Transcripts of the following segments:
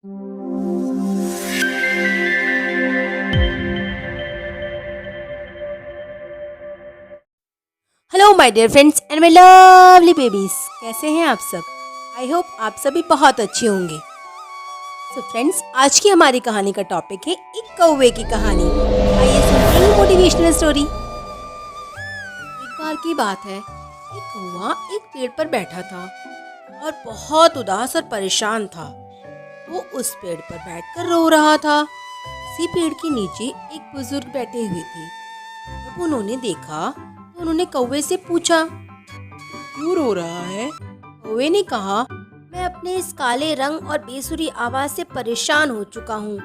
Hello my dear friends and my lovely babies, कैसे हैं आप सब। आई होप आप सभी बहुत अच्छे होंगे। सो फ्रेंड्स, आज की हमारी कहानी का टॉपिक है एक कौवे की कहानी। आइए सुनते हैं मोटिवेशनल स्टोरी। एक बार की बात है, एक कौवा एक पेड़ पर बैठा था और बहुत उदास और परेशान था। वो उस पेड़ पर बैठकर रो रहा था। उसी पेड़ के नीचे एक बुजुर्ग बैठे हुए थे। जब उन्होंने देखा तो उन्होंने कौवे से पूछा, क्यों रो रहा है? कौवे ने कहा, मैं अपने इस काले रंग और बेसुरी आवाज से परेशान हो चुका हूँ।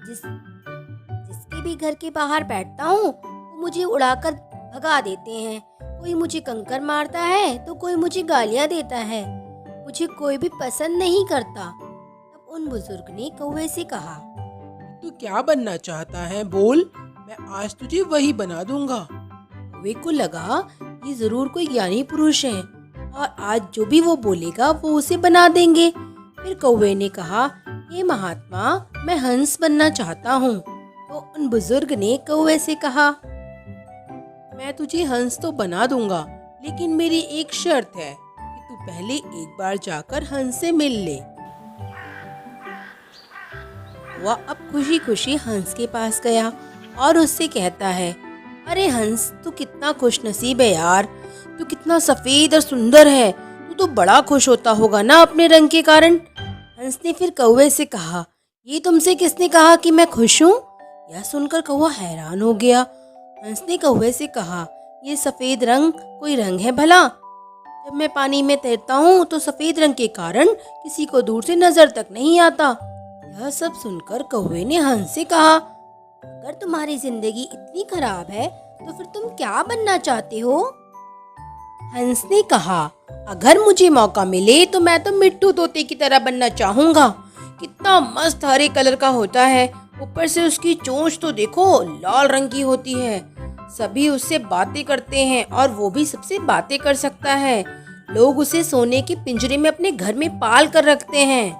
जिसके भी घर के बाहर बैठता हूँ वो मुझे उड़ाकर भगा देते हैं। कोई मुझे कंकर मारता है तो कोई मुझे गालियाँ देता है। मुझे कोई भी पसंद नहीं करता। तब उन बुजुर्ग ने कौवे से कहा, तू क्या बनना चाहता है? बोल, मैं आज तुझे वही बना दूंगा। कौवे को लगा ये जरूर कोई ज्ञानी पुरुष है और आज जो भी वो बोलेगा वो उसे बना देंगे। फिर कौवे ने कहा, हे महात्मा, मैं हंस बनना चाहता हूँ। तो उन बुजुर्ग ने कौवे से कहा, मैं तुझे हंस तो बना दूंगा, लेकिन मेरी एक शर्त है कि तू पहले एक बार जाकर हंस से मिल ले। वह अब खुशी खुशी हंस के पास गया और उससे कहता है, अरे हंस, तू कितना खुश नसीब है यार। तू कितना सफेद और सुंदर है। तू तो बड़ा खुश होता होगा ना अपने रंग के कारण। हंस ने फिर कौवे से कहा, ये तुमसे किसने कहा कि मैं खुश हूँ? यह सुनकर कौवा हैरान हो गया। हंस ने कौवे से कहा, ये सफेद रंग कोई रंग है भला? जब मैं पानी में तैरता हूँ तो सफेद रंग के कारण किसी को दूर से नजर तक नहीं आता। यह सब सुनकर कौवे ने हंस से कहा, अगर तुम्हारी जिंदगी इतनी खराब है तो फिर तुम क्या बनना चाहते हो? हंस ने कहा, अगर मुझे मौका मिले तो मैं तो मिट्टू तोते की तरह बनना चाहूंगा। कितना मस्त हरे कलर का होता है। ऊपर से उसकी चोंच तो देखो, लाल रंग की होती है। सभी उससे बातें करते हैं और वो भी सबसे बातें कर सकता है। लोग उसे सोने के पिंजरे में अपने घर में पाल कर रखते हैं।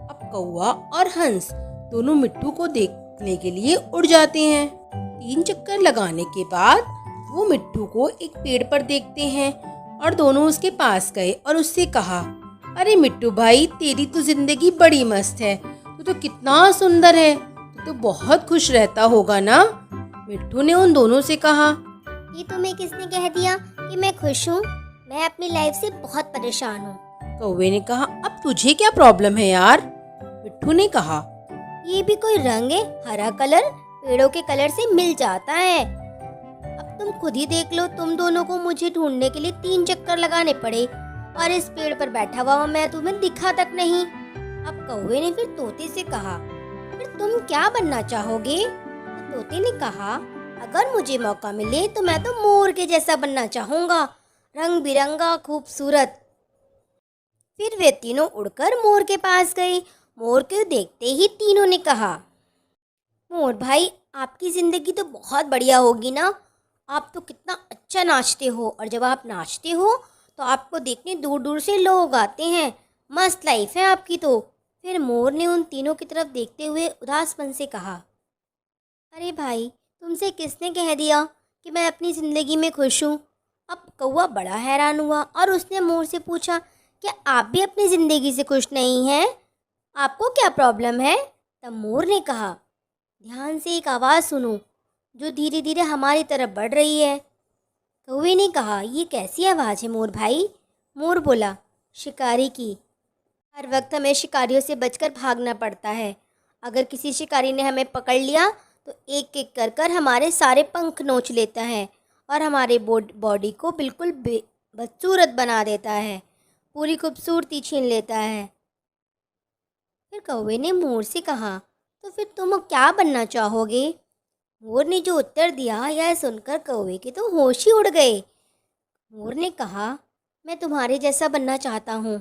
अब कौवा और हंस दोनों मिट्टू को देखने के लिए उड़ जाते हैं। 3 चक्कर लगाने के बाद वो मिट्टू को एक पेड़ पर देखते हैं और दोनों उसके पास गए और उससे कहा, अरे मिट्टू भाई, तेरी तो जिंदगी बड़ी मस्त है। तू तो कितना सुंदर है। तू तो बहुत खुश रहता होगा ना? मिट्टू ने उन दोनों से कहा, ये तुम्हें किसने कह दिया कि मैं खुश हूँ? मैं अपनी लाइफ से बहुत परेशान हूँ। कौवे ने कहा, अब तुझे क्या प्रॉब्लम है यार? मिट्टू ने कहा, ये भी कोई रंग है? हरा कलर पेड़ों के कलर से मिल जाता है। अब तुम खुद ही देख लो, तुम दोनों को मुझे ढूंढने के लिए 3 चक्कर लगाने पड़े और इस पेड़ पर बैठा हुआ मैं तुम्हें दिखा तक नहीं। अब कौवे ने फिर तोते से कहा, फिर तुम क्या बनना चाहोगे? तो तोते ने कहा, अगर मुझे मौका मिले तो मैं तो मोर के जैसा बनना चाहूंगा, रंग बिरंगा खूबसूरत। फिर वे तीनों उड़कर मोर के पास गए। मोर को देखते ही तीनों ने कहा, मोर भाई, आपकी ज़िंदगी तो बहुत बढ़िया होगी ना। आप तो कितना अच्छा नाचते हो और जब आप नाचते हो तो आपको देखने दूर दूर से लोग आते हैं। मस्त लाइफ है आपकी तो। फिर मोर ने उन तीनों की तरफ देखते हुए उदासपन से कहा, अरे भाई, तुमसे किसने कह दिया कि मैं अपनी ज़िंदगी में खुश हूँ? अब कौवा बड़ा हैरान हुआ और उसने मोर से पूछा, क्या आप भी अपनी ज़िंदगी से खुश नहीं हैं? आपको क्या प्रॉब्लम है? तब मोर ने कहा, ध्यान से एक आवाज़ सुनो जो धीरे धीरे हमारी तरफ बढ़ रही है। कौवे ने कहा, ये कैसी आवाज़ है मोर भाई? मोर बोला, शिकारी की। हर वक्त हमें शिकारियों से बचकर भागना पड़ता है। अगर किसी शिकारी ने हमें पकड़ लिया तो एक एक कर कर हमारे सारे पंख नोच लेता है और हमारे बॉडी को बिल्कुल बदसूरत बना देता है, पूरी खूबसूरती छीन लेता है। फिर कौवे ने मोर से कहा, तो फिर तुम क्या बनना चाहोगे? मोर ने जो उत्तर दिया, यह सुनकर कौवे के तो होश ही उड़ गए। मोर ने कहा, मैं तुम्हारे जैसा बनना चाहता हूँ,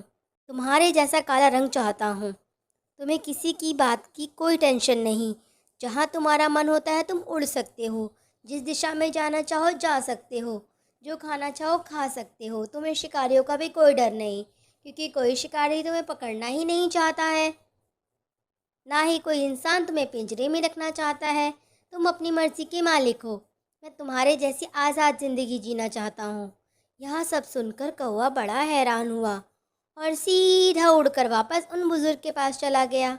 तुम्हारे जैसा काला रंग चाहता हूँ। तुम्हें किसी की बात की कोई टेंशन नहीं। जहाँ तुम्हारा मन होता है तुम उड़ सकते हो, जिस दिशा में जाना चाहो जा सकते हो, जो खाना चाहो खा सकते हो। तुम्हें शिकारियों का भी कोई डर नहीं, क्योंकि कोई शिकारी तुम्हें पकड़ना ही नहीं चाहता है। ना ही कोई इंसान तुम्हें पिंजरे में रखना चाहता है। तुम अपनी मर्जी के मालिक हो। मैं तुम्हारे जैसी आज़ाद ज़िंदगी जीना चाहता हूँ। यह सब सुनकर कौवा बड़ा हैरान हुआ और सीधा उड़कर वापस उन बुजुर्ग के पास चला गया।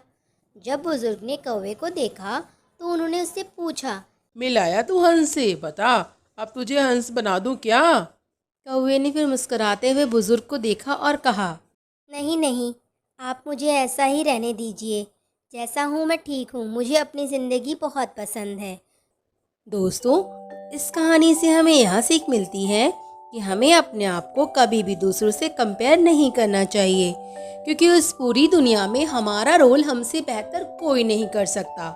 जब बुजुर्ग ने कौवे को देखा तो उन्होंने उससे पूछा, मिलाया तू हंस से, बता अब तुझे हंस बना दूं क्या? कौवे ने फिर मुस्कुराते हुए बुजुर्ग को देखा और कहा, नहीं नहीं, आप मुझे ऐसा ही रहने दीजिए। जैसा हूँ मैं ठीक हूँ। मुझे अपनी ज़िंदगी बहुत पसंद है। दोस्तों, इस कहानी से हमें यह सीख मिलती है कि हमें अपने आप को कभी भी दूसरों से कंपेयर नहीं करना चाहिए, क्योंकि उस पूरी दुनिया में हमारा रोल हमसे बेहतर कोई नहीं कर सकता।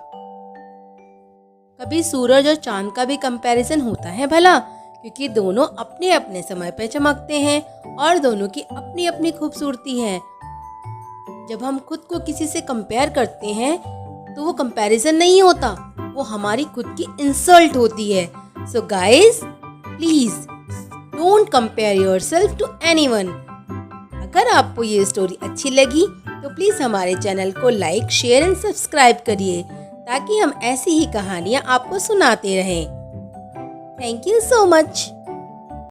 कभी सूरज और चांद का भी कंपैरिजन होता है भला, क्योंकि दोनों अपने अपने समय पर चमकते हैं और दोनों की अपनी अपनी खूबसूरती है। जब हम खुद को किसी से कंपेयर करते हैं तो वो कंपैरिजन नहीं होता, वो हमारी खुद की इंसल्ट होती है। So guys, please don't compare yourself to anyone. अगर आपको ये स्टोरी अच्छी लगी तो प्लीज हमारे चैनल को लाइक, शेयर एंड सब्सक्राइब करिए, ताकि हम ऐसी ही कहानियाँ आपको सुनाते रहें। Thank you so much.